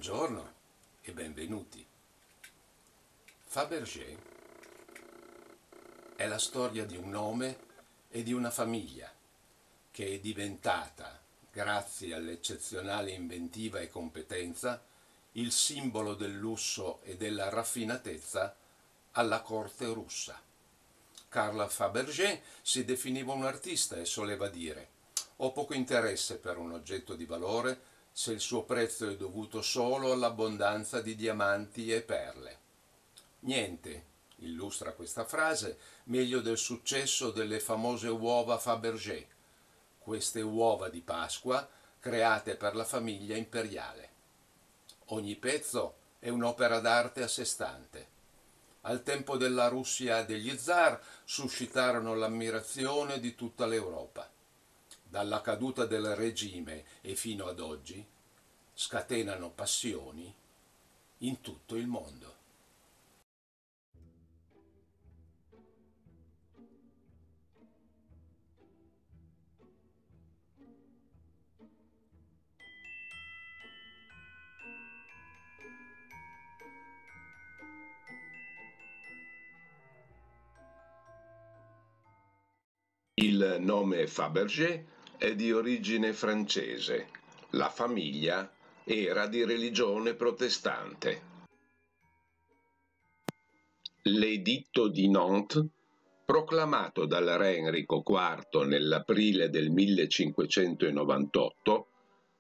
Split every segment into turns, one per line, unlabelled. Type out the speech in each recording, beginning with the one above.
Buongiorno e benvenuti. Fabergé è la storia di un nome e di una famiglia che è diventata, grazie all'eccezionale inventiva e competenza, il simbolo del lusso e della raffinatezza alla corte russa. Carl Fabergé si definiva un artista e soleva dire: ho poco interesse per un oggetto di valore se il suo prezzo è dovuto solo all'abbondanza di diamanti e perle. Niente illustra questa frase meglio del successo delle famose uova Fabergé, queste uova di Pasqua create per la famiglia imperiale. Ogni pezzo è un'opera d'arte a sé stante. Al tempo della Russia degli zar suscitarono l'ammirazione di tutta l'Europa. Dalla caduta del regime e fino ad oggi scatenano passioni in tutto il mondo.
Il nome Fabergé è di origine francese. La famiglia era di religione protestante. L'Editto di Nantes, proclamato dal re Enrico IV nell'aprile del 1598,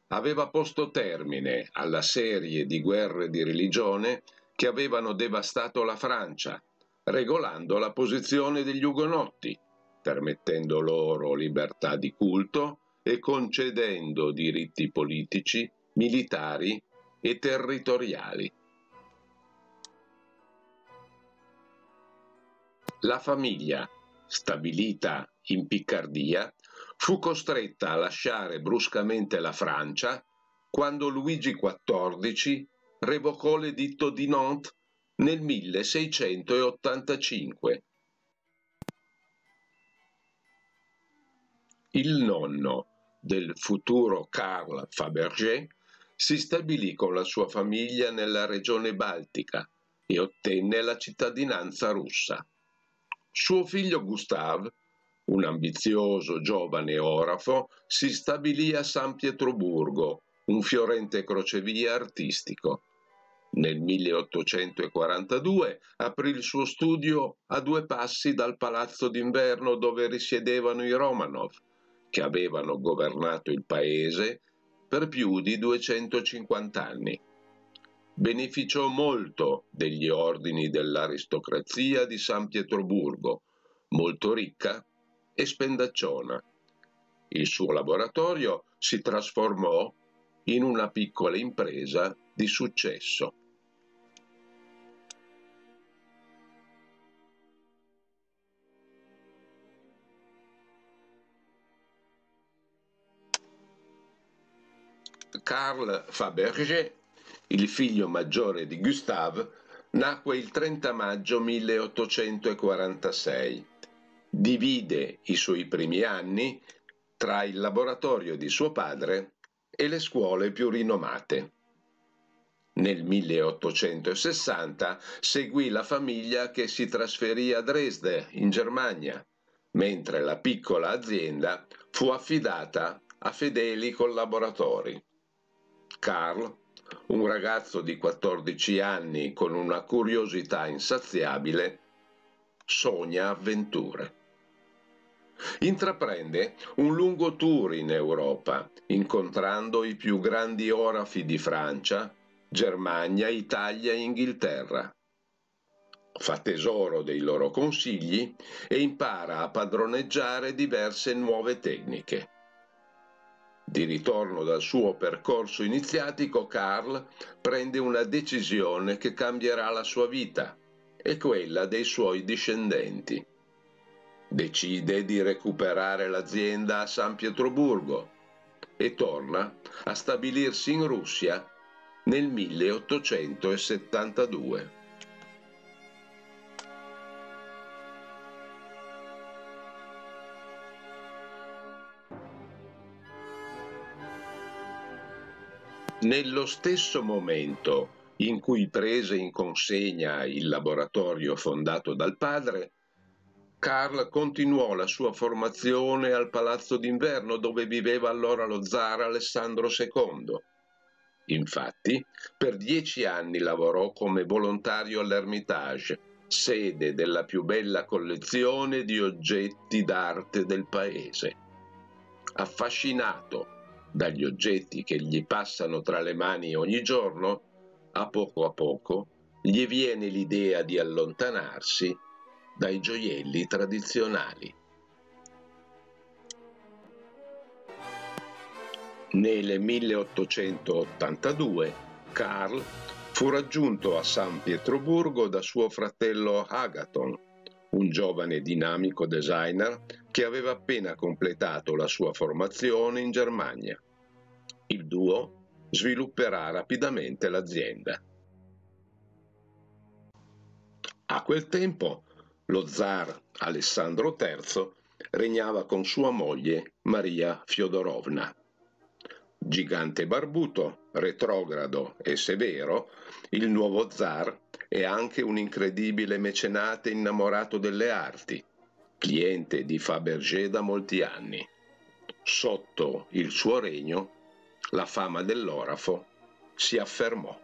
aveva posto termine alla serie di guerre di religione che avevano devastato la Francia, regolando la posizione degli ugonotti, permettendo loro libertà di culto e concedendo diritti politici, militari e territoriali. La famiglia, stabilita in Piccardia, fu costretta a lasciare bruscamente la Francia quando Luigi XIV revocò l'Editto di Nantes nel 1685. Il nonno del futuro Carl Fabergé si stabilì con la sua famiglia nella regione baltica e ottenne la cittadinanza russa. Suo figlio Gustave, un ambizioso giovane orafo, si stabilì a San Pietroburgo, un fiorente crocevia artistico. Nel 1842 aprì il suo studio a 2 passi dal palazzo d'inverno dove risiedevano i Romanov, che avevano governato il paese per più di 250 anni. Beneficiò molto degli ordini dell'aristocrazia di San Pietroburgo, molto ricca e spendacciona. Il suo laboratorio si trasformò in una piccola impresa di successo. Carl Fabergé, il figlio maggiore di Gustave, nacque il 30 maggio 1846. Divide i suoi primi anni tra il laboratorio di suo padre e le scuole più rinomate. Nel 1860 seguì la famiglia che si trasferì a Dresde, in Germania, mentre la piccola azienda fu affidata a fedeli collaboratori. Carl, un ragazzo di 14 anni con una curiosità insaziabile, sogna avventure. Intraprende un lungo tour in Europa, incontrando i più grandi orafi di Francia, Germania, Italia e Inghilterra. Fa tesoro dei loro consigli e impara a padroneggiare diverse nuove tecniche. Di ritorno dal suo percorso iniziatico, Carl prende una decisione che cambierà la sua vita e quella dei suoi discendenti. Decide di recuperare l'azienda a San Pietroburgo e torna a stabilirsi in Russia nel 1872. Nello stesso momento in cui prese in consegna il laboratorio fondato dal padre, Karl continuò la sua formazione al Palazzo d'Inverno dove viveva allora lo zar Alessandro II. Infatti, per 10 anni lavorò come volontario all'Ermitage, sede della più bella collezione di oggetti d'arte del paese. Affascinato dagli oggetti che gli passano tra le mani ogni giorno, a poco gli viene l'idea di allontanarsi dai gioielli tradizionali. Nel 1882 Karl fu raggiunto a San Pietroburgo da suo fratello Agathon, un giovane dinamico designer che aveva appena completato la sua formazione in Germania. Il duo svilupperà rapidamente l'azienda. A quel tempo lo zar Alessandro III regnava con sua moglie Maria Fiodorovna. Gigante barbuto, retrogrado e severo, il nuovo zar è anche un incredibile mecenate innamorato delle arti, cliente di Fabergé da molti anni. Sotto il suo regno, la fama dell'orafo si affermò.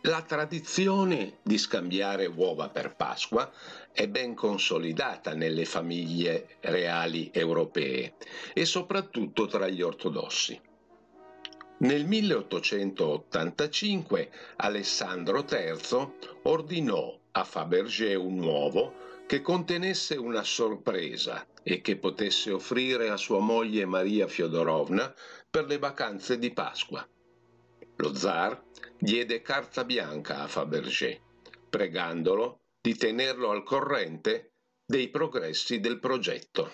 La tradizione di scambiare uova per Pasqua è ben consolidata nelle famiglie reali europee e soprattutto tra gli ortodossi. Nel 1885 Alessandro III ordinò a Fabergé un uovo che contenesse una sorpresa e che potesse offrire a sua moglie Maria Fiodorovna per le vacanze di Pasqua. Lo zar diede carta bianca a Fabergé, pregandolo di tenerlo al corrente dei progressi del progetto.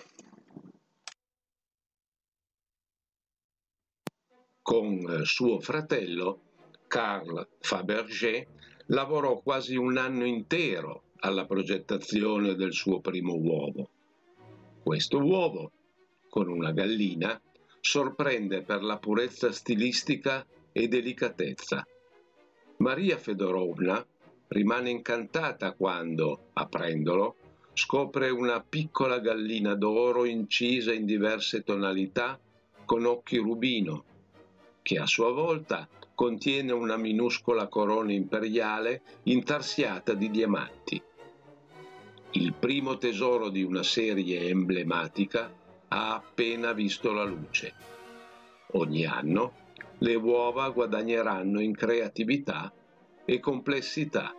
Con suo fratello, Carl Fabergé, lavorò quasi un anno intero alla progettazione del suo primo uovo. Questo uovo, con una gallina, sorprende per la purezza stilistica e delicatezza. Maria Fedorovna rimane incantata quando, aprendolo, scopre una piccola gallina d'oro incisa in diverse tonalità con occhi rubino, che a sua volta contiene una minuscola corona imperiale intarsiata di diamanti. Il primo tesoro di una serie emblematica ha appena visto la luce. Ogni anno le uova guadagneranno in creatività e complessità.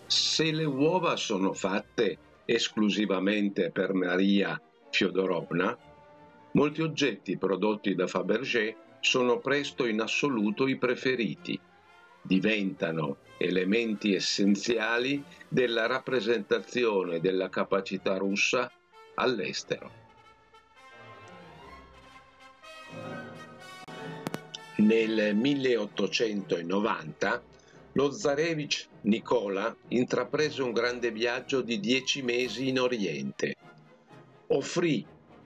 Se le uova sono fatte esclusivamente per Maria Fiodorovna, molti oggetti prodotti da Fabergé sono presto in assoluto i preferiti. Diventano elementi essenziali della rappresentazione della capacità russa all'estero. Nel 1890 lo zarevich Nicola intraprese un grande viaggio di 10 mesi in Oriente. Offrì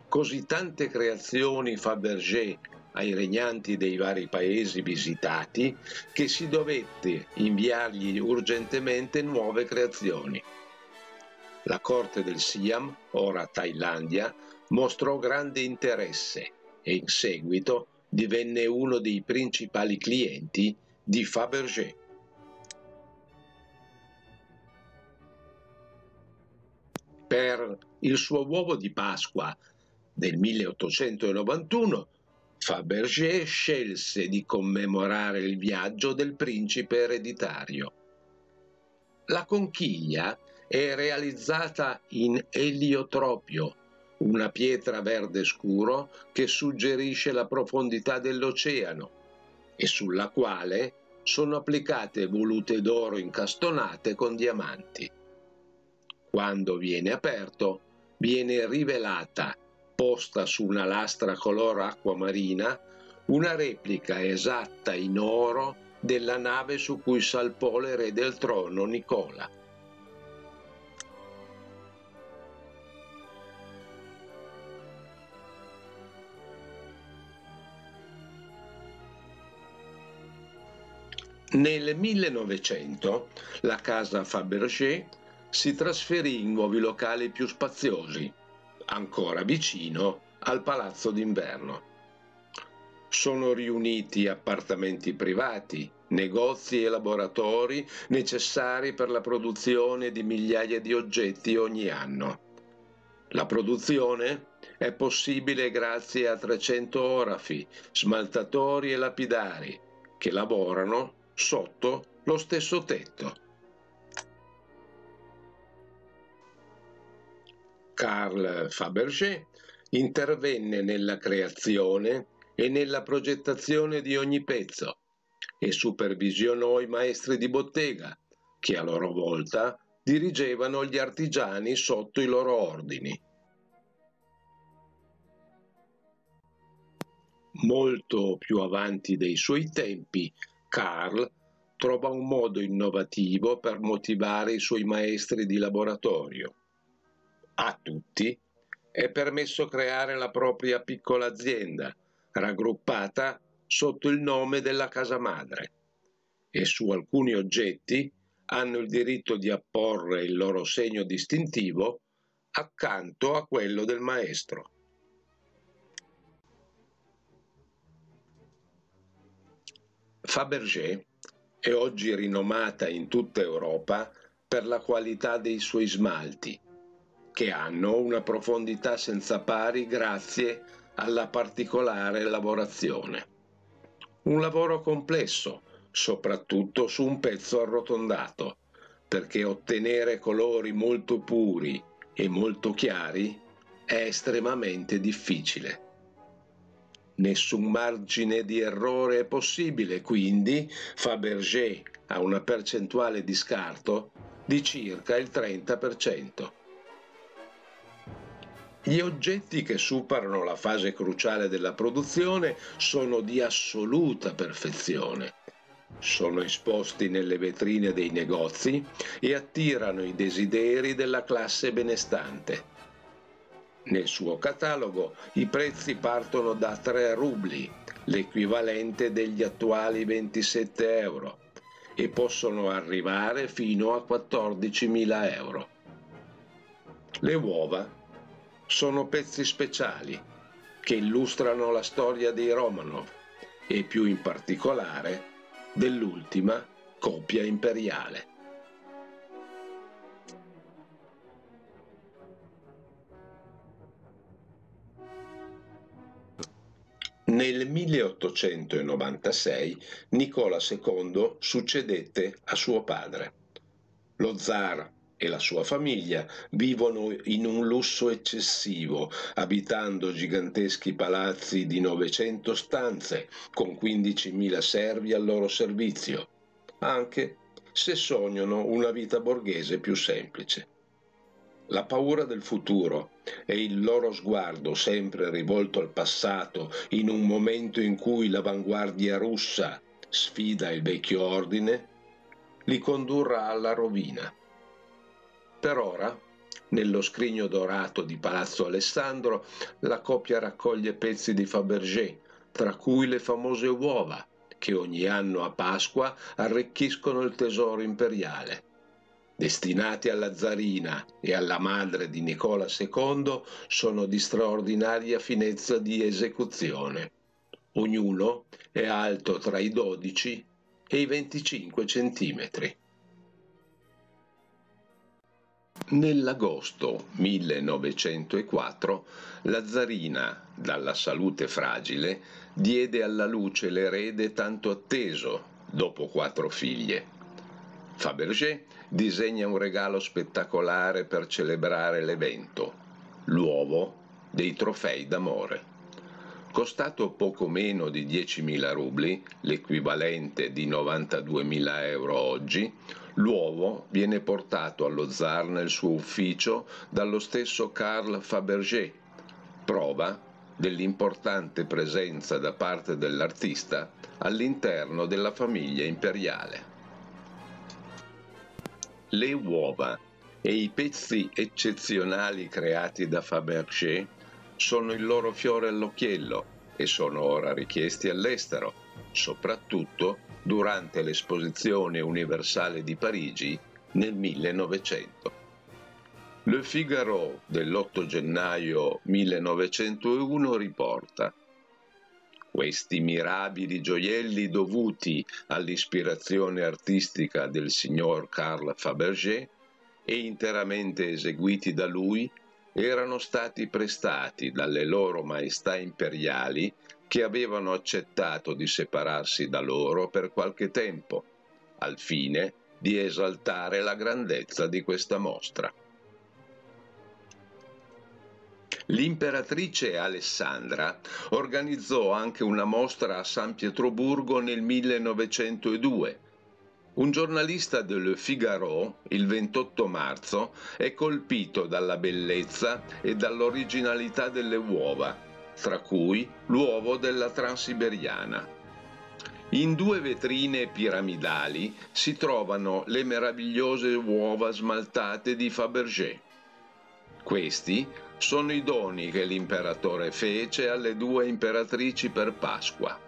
così tante creazioni Fabergé ai regnanti dei vari paesi visitati che si dovette inviargli urgentemente nuove creazioni. La corte del Siam, ora Thailandia, mostrò grande interesse e in seguito divenne uno dei principali clienti di Fabergé. Per il suo uovo di Pasqua del 1891 Fabergé scelse di commemorare il viaggio del principe ereditario. La conchiglia è realizzata in eliotropio, una pietra verde scuro che suggerisce la profondità dell'oceano e sulla quale sono applicate volute d'oro incastonate con diamanti. Quando viene aperto, viene rivelata, posta su una lastra color acqua marina, una replica esatta in oro della nave su cui salpò l'erede al trono Nicola. Nel 1900 la casa Fabergé si trasferì in nuovi locali più spaziosi, ancora vicino al Palazzo d'Inverno. Sono riuniti appartamenti privati, negozi e laboratori necessari per la produzione di migliaia di oggetti ogni anno. La produzione è possibile grazie a 300 orafi, smaltatori e lapidari che lavorano sotto lo stesso tetto. Carl Fabergé intervenne nella creazione e nella progettazione di ogni pezzo e supervisionò i maestri di bottega, che a loro volta dirigevano gli artigiani sotto i loro ordini. Molto più avanti dei suoi tempi, Carl trova un modo innovativo per motivare i suoi maestri di laboratorio. A tutti è permesso creare la propria piccola azienda, raggruppata sotto il nome della casa madre, e su alcuni oggetti hanno il diritto di apporre il loro segno distintivo accanto a quello del maestro. Fabergé è oggi rinomata in tutta Europa per la qualità dei suoi smalti, che hanno una profondità senza pari grazie alla particolare lavorazione. Un lavoro complesso, soprattutto su un pezzo arrotondato, perché ottenere colori molto puri e molto chiari è estremamente difficile. Nessun margine di errore è possibile, quindi Fabergé ha una percentuale di scarto di circa il 30%. Gli oggetti che superano la fase cruciale della produzione sono di assoluta perfezione. Sono esposti nelle vetrine dei negozi e attirano i desideri della classe benestante. Nel suo catalogo i prezzi partono da 3 rubli, l'equivalente degli attuali 27 euro, e possono arrivare fino a 14.000 euro. Le uova sono pezzi speciali che illustrano la storia dei Romanov e più in particolare dell'ultima coppia imperiale. Nel 1896 Nicola II succedette a suo padre. Lo zar e la sua famiglia vivono in un lusso eccessivo, abitando giganteschi palazzi di 900 stanze con 15.000 servi al loro servizio, anche se sognano una vita borghese più semplice. La paura del futuro e il loro sguardo sempre rivolto al passato in un momento in cui l'avanguardia russa sfida il vecchio ordine, li condurrà alla rovina. Per ora, nello scrigno dorato di Palazzo Alessandro, la coppia raccoglie pezzi di Fabergé, tra cui le famose uova, che ogni anno a Pasqua arricchiscono il tesoro imperiale. Destinati alla zarina e alla madre di Nicola II, sono di straordinaria finezza di esecuzione. Ognuno è alto tra i 12 e i 25 centimetri. Nell'agosto 1904 la zarina, dalla salute fragile, diede alla luce l'erede tanto atteso dopo 4 figlie. Fabergé disegna un regalo spettacolare per celebrare l'evento, l'uovo dei trofei d'amore. Costato poco meno di 10.000 rubli, l'equivalente di 92.000 euro oggi, l'uovo viene portato allo zar nel suo ufficio dallo stesso Carl Fabergé, prova dell'importante presenza da parte dell'artista all'interno della famiglia imperiale. Le uova e i pezzi eccezionali creati da Fabergé sono il loro fiore all'occhiello e sono ora richiesti all'estero, soprattutto durante l'Esposizione Universale di Parigi nel 1900. Le Figaro dell'8 gennaio 1901 riporta: questi mirabili gioielli dovuti all'ispirazione artistica del signor Carl Fabergé e interamente eseguiti da lui erano stati prestati dalle loro maestà imperiali che avevano accettato di separarsi da loro per qualche tempo, al fine di esaltare la grandezza di questa mostra. L'imperatrice Alessandra organizzò anche una mostra a San Pietroburgo nel 1902. Un giornalista de Le Figaro, il 28 marzo, è colpito dalla bellezza e dall'originalità delle uova, tra cui l'uovo della Transiberiana. In 2 vetrine piramidali si trovano le meravigliose uova smaltate di Fabergé. Questi sono i doni che l'imperatore fece alle 2 imperatrici per Pasqua.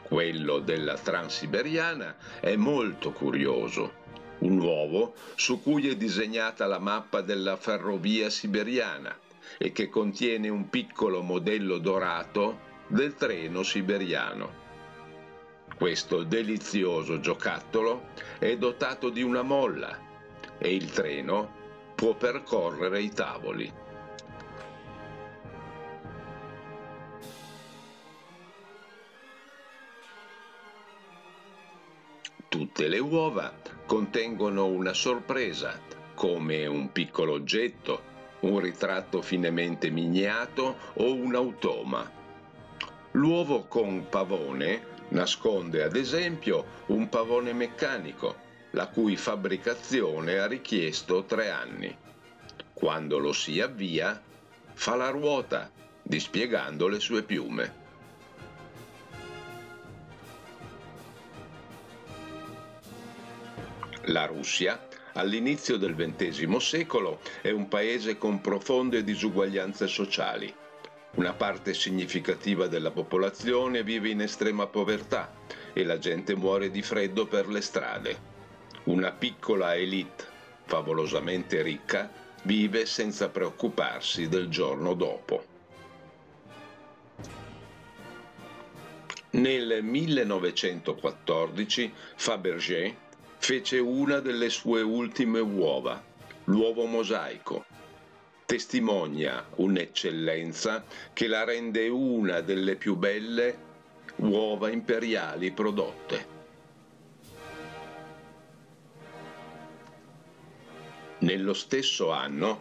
Quello della Transiberiana è molto curioso, un uovo su cui è disegnata la mappa della ferrovia siberiana e che contiene un piccolo modello dorato del treno siberiano. Questo delizioso giocattolo è dotato di una molla e il treno può percorrere i tavoli. Tutte le uova contengono una sorpresa, come un piccolo oggetto, un ritratto finemente miniato o un automa. L'uovo con pavone nasconde ad esempio un pavone meccanico, la cui fabbricazione ha richiesto 3 anni. Quando lo si avvia, fa la ruota, dispiegando le sue piume. La Russia, all'inizio del XX secolo, è un paese con profonde disuguaglianze sociali. Una parte significativa della popolazione vive in estrema povertà e la gente muore di freddo per le strade. Una piccola élite, favolosamente ricca, vive senza preoccuparsi del giorno dopo. Nel 1914 Fabergé fece una delle sue ultime uova, l'uovo mosaico. Testimonia un'eccellenza che la rende una delle più belle uova imperiali prodotte. Nello stesso anno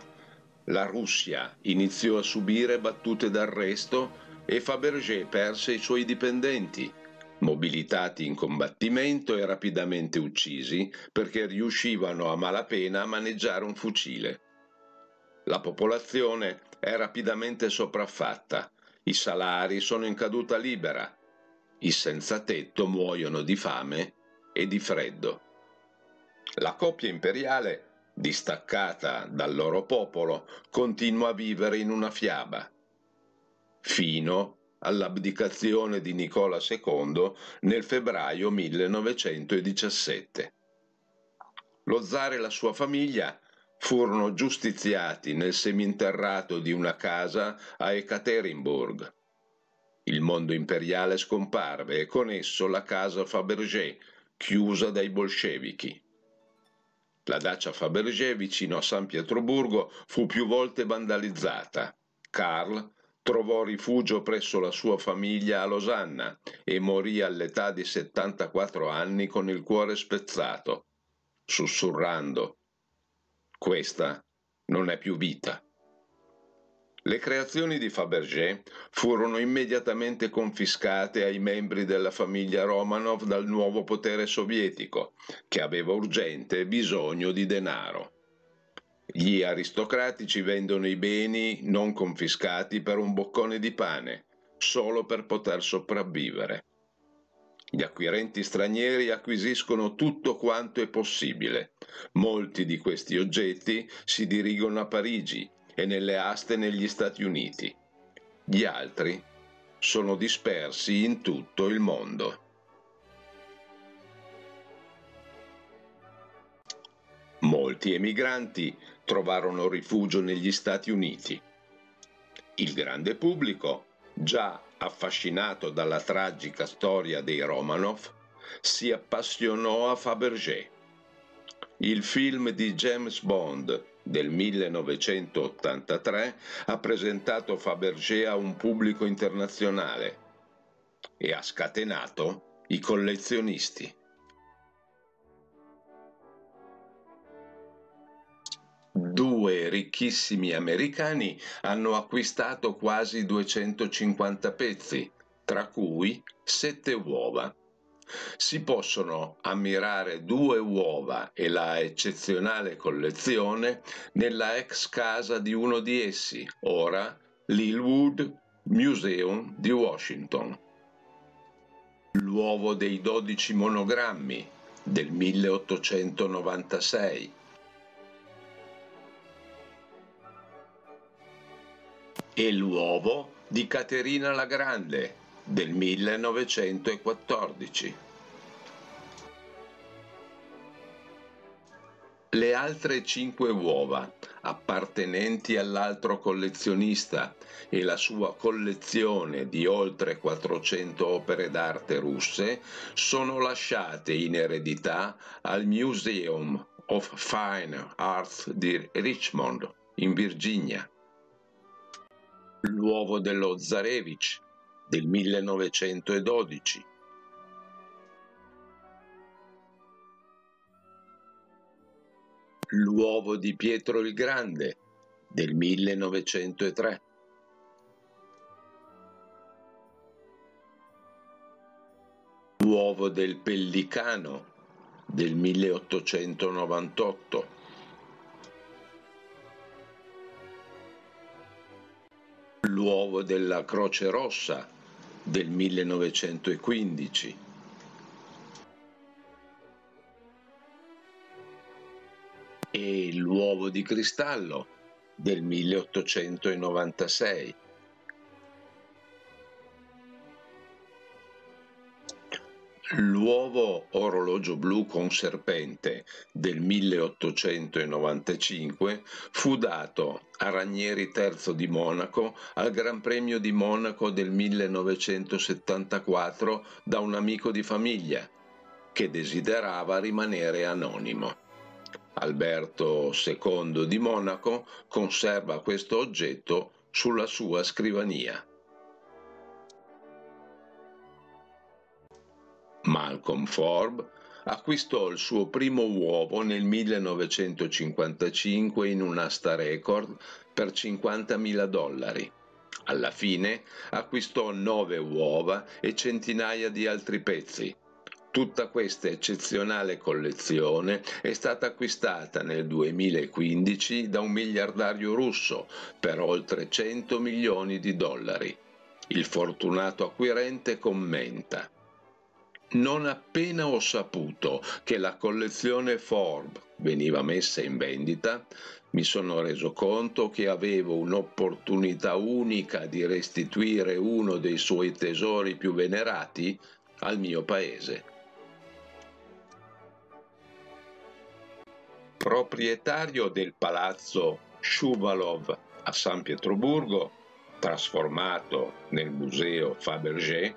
la Russia iniziò a subire battute d'arresto e Fabergé perse i suoi dipendenti, mobilitati in combattimento e rapidamente uccisi perché riuscivano a malapena a maneggiare un fucile. La popolazione è rapidamente sopraffatta, i salari sono in caduta libera, i senza tetto muoiono di fame e di freddo. La coppia imperiale, distaccata dal loro popolo, continua a vivere in una fiaba, fino all'abdicazione di Nicola II nel febbraio 1917. Lo zar e la sua famiglia furono giustiziati nel seminterrato di una casa a Ekaterinburg. Il mondo imperiale scomparve e con esso la casa Fabergé, chiusa dai bolscevichi. La dacia Fabergé vicino a San Pietroburgo fu più volte vandalizzata. Karl trovò rifugio presso la sua famiglia a Losanna e morì all'età di 74 anni con il cuore spezzato, sussurrando: «Questa non è più vita». Le creazioni di Fabergé furono immediatamente confiscate ai membri della famiglia Romanov dal nuovo potere sovietico, che aveva urgente bisogno di denaro. Gli aristocratici vendono i beni non confiscati per un boccone di pane, solo per poter sopravvivere. Gli acquirenti stranieri acquisiscono tutto quanto è possibile. Molti di questi oggetti si dirigono a Parigi e nelle aste negli Stati Uniti. Gli altri sono dispersi in tutto il mondo. Molti emigranti trovarono rifugio negli Stati Uniti. Il grande pubblico, già affascinato dalla tragica storia dei Romanov, si appassionò a Fabergé. Il film di James Bond del 1983 ha presentato Fabergé a un pubblico internazionale e ha scatenato i collezionisti. Due ricchissimi americani hanno acquistato quasi 250 pezzi, tra cui 7 uova. Si possono ammirare 2 uova e la eccezionale collezione nella ex casa di uno di essi, ora l'Hillwood Museum di Washington. L'uovo dei 12 monogrammi del 1896. E l'uovo di Caterina la Grande del 1914. Le altre 5 uova, appartenenti all'altro collezionista e la sua collezione di oltre 400 opere d'arte russe, sono lasciate in eredità al Museum of Fine Arts di Richmond, in Virginia. L'uovo dello Zarevich del 1912. L'uovo di Pietro il Grande del 1903. L'uovo del Pellicano del 1898. L'uovo della Croce Rossa del 1915. E l'uovo di cristallo del 1896. L'uovo orologio blu con serpente del 1895 fu dato a Ranieri III di Monaco al Gran Premio di Monaco del 1974 da un amico di famiglia che desiderava rimanere anonimo. Alberto II di Monaco conserva questo oggetto sulla sua scrivania. Malcolm Forbes acquistò il suo primo uovo nel 1955 in un'asta record per $50.000. Alla fine acquistò 9 uova e centinaia di altri pezzi. Tutta questa eccezionale collezione è stata acquistata nel 2015 da un miliardario russo per oltre $100 milioni. Il fortunato acquirente commenta: non appena ho saputo che la collezione Forbes veniva messa in vendita, mi sono reso conto che avevo un'opportunità unica di restituire uno dei suoi tesori più venerati al mio paese. Proprietario del palazzo Shuvalov a San Pietroburgo, trasformato nel museo Fabergé,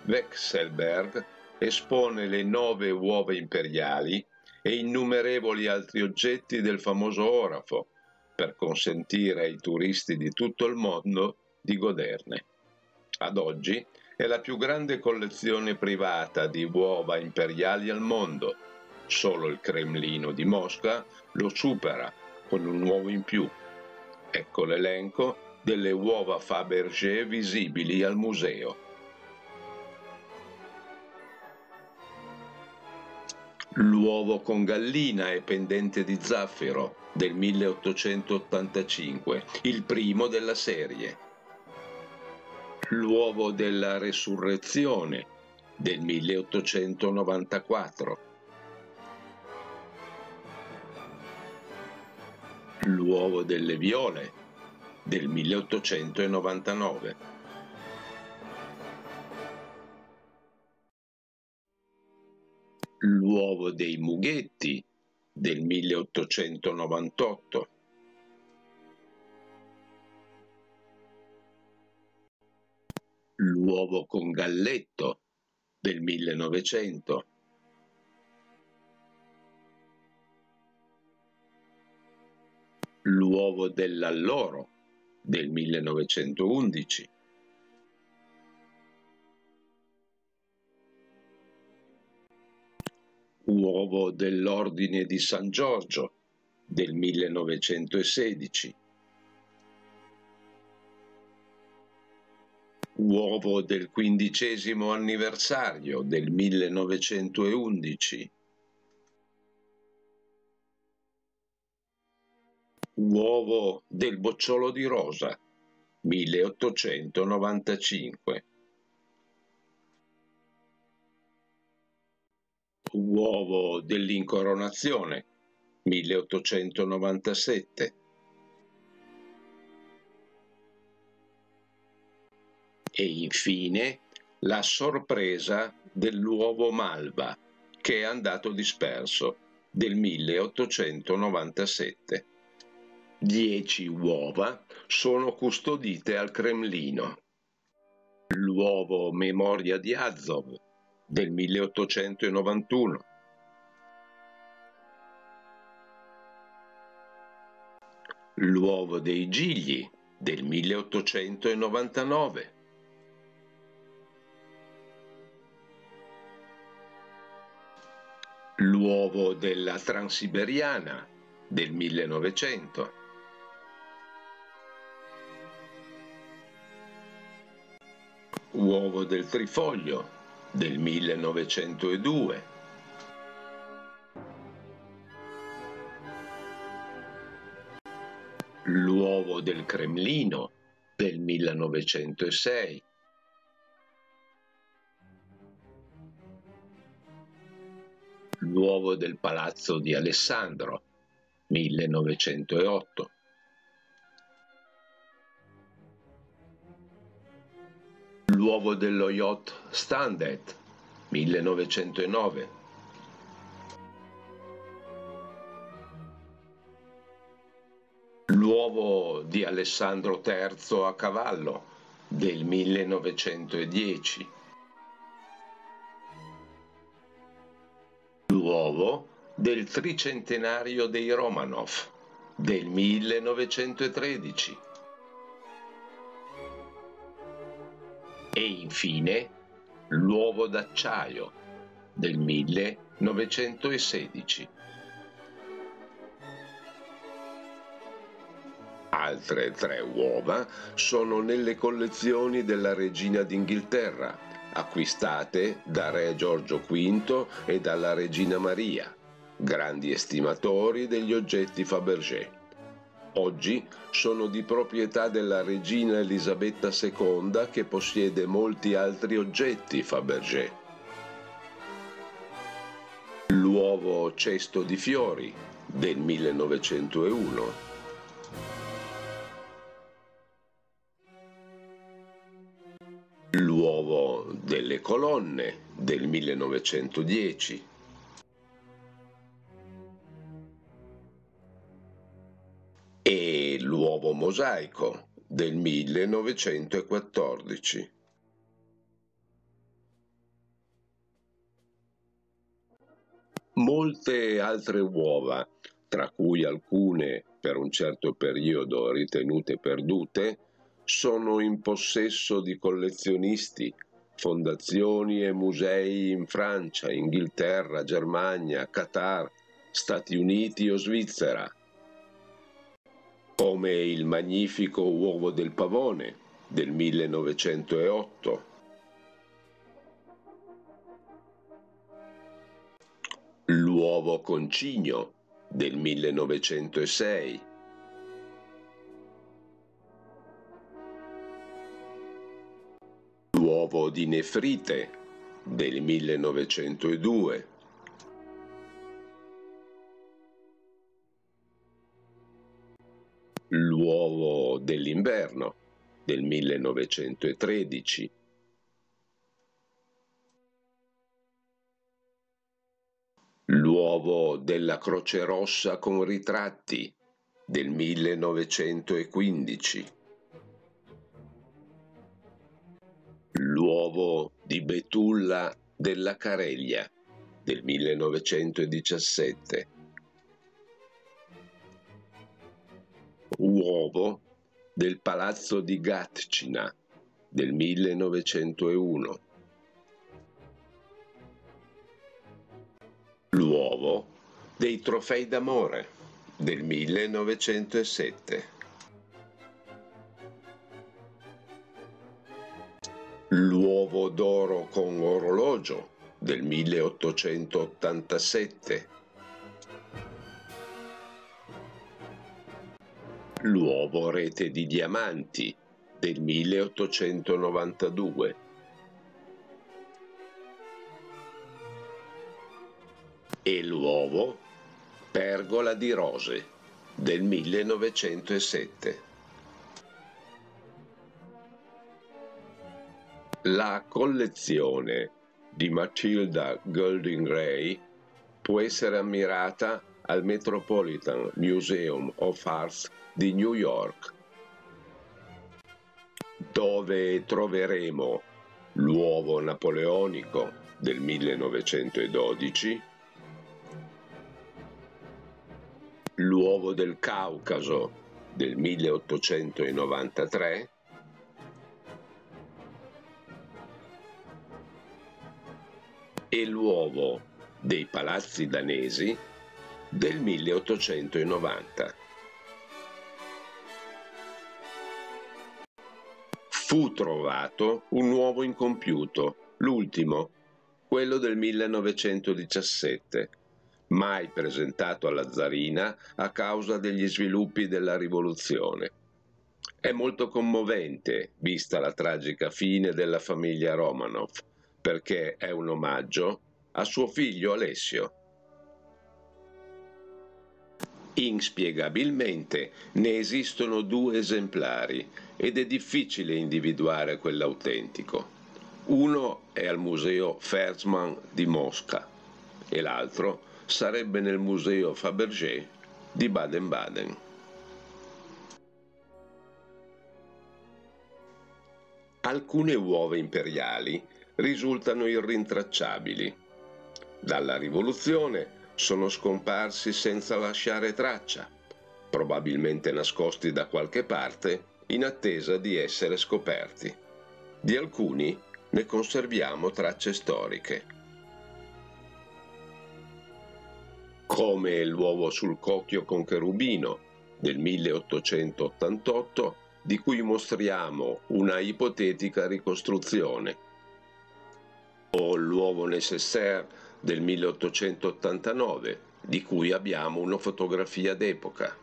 Vekselberg espone le 9 uova imperiali e innumerevoli altri oggetti del famoso orafo per consentire ai turisti di tutto il mondo di goderne. Ad oggi è la più grande collezione privata di uova imperiali al mondo. Solo il Cremlino di Mosca lo supera con un uovo in più. Ecco l'elenco delle uova Fabergé visibili al museo. L'uovo con gallina e pendente di zaffiro del 1885, il primo della serie. L'uovo della resurrezione del 1894. L'uovo delle viole del 1899. L'uovo dei mughetti del 1898. L'uovo con galletto del 1900. L'uovo dell'alloro del 1911. Uovo dell'Ordine di San Giorgio del 1916. Uovo del 15° anniversario del 1911. Uovo del bocciolo di rosa 1895. Uovo dell'incoronazione 1897. E infine la sorpresa dell'uovo malva, che è andato disperso, del 1897. 10 uova sono custodite al Cremlino. L'uovo Memoria di Azov del 1891. L'uovo dei Gigli del 1899. L'uovo della Transiberiana del 1900. Uovo del Trifoglio del 1902. L'uovo del Cremlino del 1906. L'uovo del Palazzo di Alessandro 1908. L'uovo dello yacht Standard 1909. L'uovo di Alessandro III a cavallo del 1910. L'uovo del tricentenario dei Romanov del 1913. E infine l'uovo d'acciaio del 1916. Altre 3 uova sono nelle collezioni della Regina d'Inghilterra, acquistate da Re Giorgio V e dalla Regina Maria, grandi estimatori degli oggetti Fabergé. Oggi sono di proprietà della Regina Elisabetta II, che possiede molti altri oggetti Fabergé. L'uovo cesto di fiori del 1901. L'uovo delle colonne del 1910. E l'uovo mosaico del 1914. Molte altre uova, tra cui alcune per un certo periodo ritenute perdute, sono in possesso di collezionisti, fondazioni e musei in Francia, Inghilterra, Germania, Qatar, Stati Uniti o Svizzera, come il magnifico uovo del pavone del 1908. L'uovo concigno del 1906. L'uovo di nefrite del 1902. L'uovo dell'inverno del 1913. L'uovo della Croce Rossa con ritratti del 1915. L'uovo di betulla della Careglia del 1917. Uovo del Palazzo di Gatčina del 1901. L'uovo dei Trofei d'amore del 1907. L'uovo d'oro con orologio del 1887. L'uovo rete di diamanti del 1892. E l'uovo pergola di rose del 1907. La collezione di Matilda Golding Gray può essere ammirata al Metropolitan Museum of Arts di New York, dove troveremo l'uovo napoleonico del 1912, l'uovo del Caucaso del 1893, e l'uovo dei palazzi danesi del 1890. Fu trovato un uovo incompiuto, l'ultimo, quello del 1917, mai presentato alla zarina a causa degli sviluppi della rivoluzione. È molto commovente, vista la tragica fine della famiglia Romanov, perché è un omaggio a suo figlio Alessio. Inspiegabilmente ne esistono 2 esemplari ed è difficile individuare quell'autentico. Uno è al museo Fersman di Mosca e l'altro sarebbe nel museo Fabergé di Baden-Baden. Alcune uova imperiali risultano irrintracciabili. Dalla rivoluzione sono scomparsi senza lasciare traccia, probabilmente nascosti da qualche parte in attesa di essere scoperti. Di alcuni ne conserviamo tracce storiche. Come l'uovo sul cocchio con cherubino del 1888, di cui mostriamo una ipotetica ricostruzione, o l'uovo nécessaire del 1889, di cui abbiamo una fotografia d'epoca.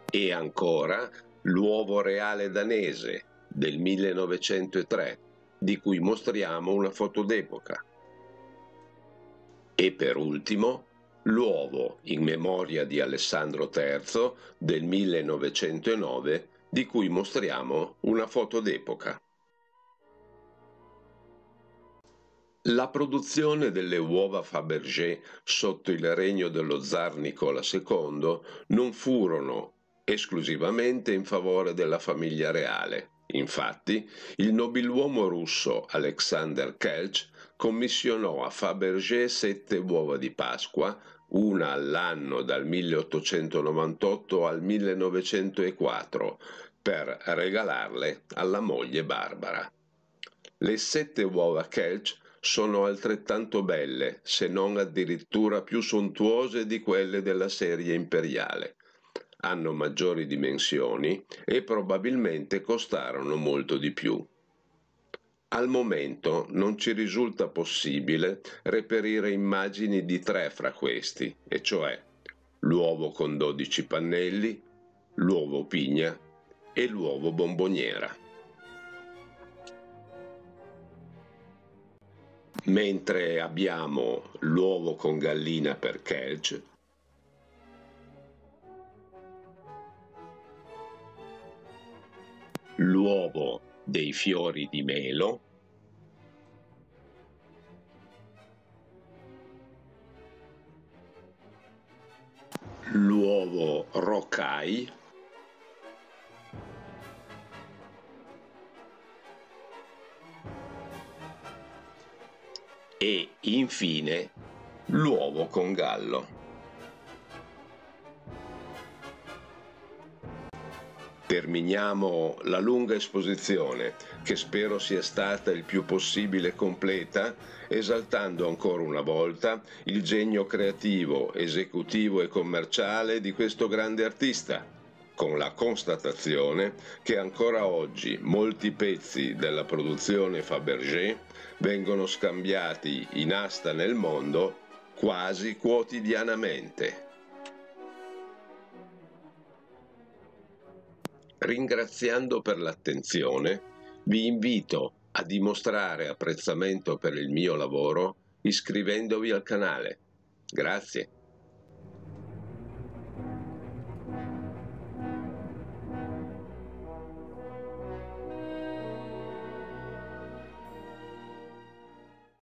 E ancora l'uovo reale danese del 1903, di cui mostriamo una foto d'epoca. E per ultimo l'uovo in memoria di Alessandro III del 1909, di cui mostriamo una foto d'epoca. La produzione delle uova Fabergé sotto il regno dello zar Nicola II non furono esclusivamente in favore della famiglia reale. Infatti, il nobiluomo russo Alexander Kelch commissionò a Fabergé 7 uova di Pasqua, una all'anno dal 1898 al 1904, per regalarle alla moglie Barbara. Le 7 uova Kelch sono altrettanto belle, se non addirittura più sontuose di quelle della serie imperiale. Hanno maggiori dimensioni e probabilmente costarono molto di più. Al momento non ci risulta possibile reperire immagini di 3 fra questi, e cioè l'uovo con 12 pannelli, l'uovo pigna e l'uovo bomboniera. Mentre abbiamo l'uovo con gallina per Kelch, l'uovo dei fiori di melo, l'uovo rocaille e infine l'uovo con gallo. Terminiamo la lunga esposizione, che spero sia stata il più possibile completa, esaltando ancora una volta il genio creativo, esecutivo e commerciale di questo grande artista, con la constatazione che ancora oggi molti pezzi della produzione Fabergé vengono scambiati in asta nel mondo quasi quotidianamente. Ringraziando per l'attenzione, vi invito a dimostrare apprezzamento per il mio lavoro iscrivendovi al canale. Grazie.